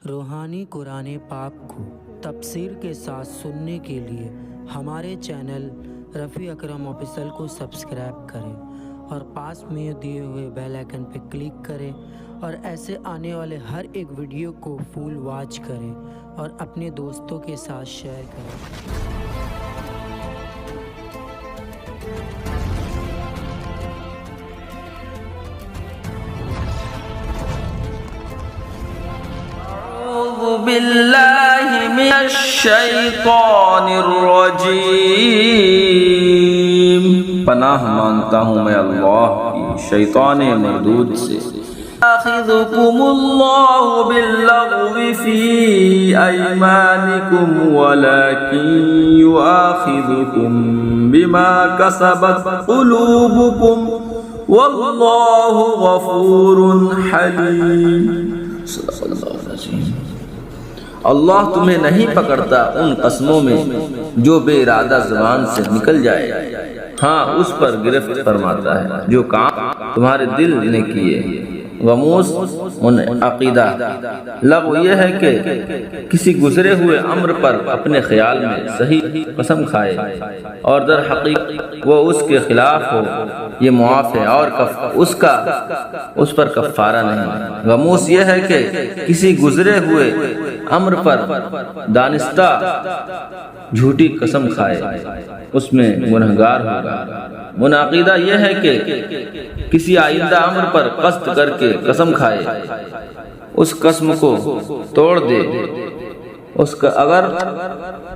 روحانی قرآن پاک کو تفسیر کے ساتھ سننے کے لیے ہمارے چینل رفیع اکرم آفیشل کو سبسکرائب کریں اور پاس میں دیے ہوئے بیل آئیکن پہ کلک کریں اور ایسے آنے والے ہر ایک ویڈیو کو فل واچ کریں اور اپنے دوستوں کے ساتھ شیئر کریں۔ أعوذ بالله من الشیطان الرجیم، پناہ مانگتا ہوں میں اللہ کی شیطان مردود سے۔ يَأْخِذُكُمُ اللَّهُ بِاللَّغْوِ فِي أَيْمَانِكُمْ وَلَكِنْ يُؤَاخِذُكُمْ بِمَا كَسَبَتْ قُلُوبُكُمْ وَاللَّهُ غَفُورٌ حَلِيمٌ۔ اللہ تمہیں نہیں پکڑتا ان قسموں میں جو بے ارادہ زبان سے نکل جائے، ہاں اس پر گرفت فرماتا ہے جو کام تمہارے دل نے کیے۔ غموس عقیدہ لغو یہ ہے کہ کسی گزرے ہوئے امر پر اپنے خیال میں صحیح قسم کھائے اور در حقیقت وہ اس کے خلاف ہو، یہ معاف ہے اور اس پر کفارہ نہیں۔ غموس یہ ہے کہ کسی گزرے ہوئے امر پر دانستہ جھوٹی قسم کھائے، اس میں گنہگار ہوگا۔ منعقیدہ یہ ہے کہ کسی آئندہ امر پر قصد کر کے قسم کھائے، اس قسم کو توڑ دے، اگر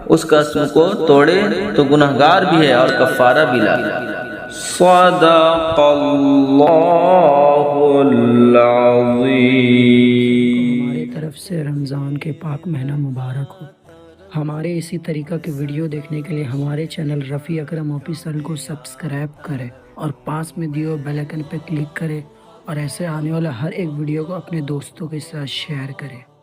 اس قسم کو توڑے تو گنہگار بھی ہے اور کفارہ بھی لا۔ صدق اللہ العظیم۔ ہماری طرف سے رمضان کے پاک مہینہ مبارک ہو۔ ہمارے اسی طریقہ کے ویڈیو دیکھنے کے لیے ہمارے چینل رفیع اکرم آفیشل کو سبسکرائب کریں اور پاس میں دیے ہوئے بیل آئیکن پہ کلک کریں اور ایسے آنے والا ہر ایک ویڈیو کو اپنے دوستوں کے ساتھ شیئر کریں۔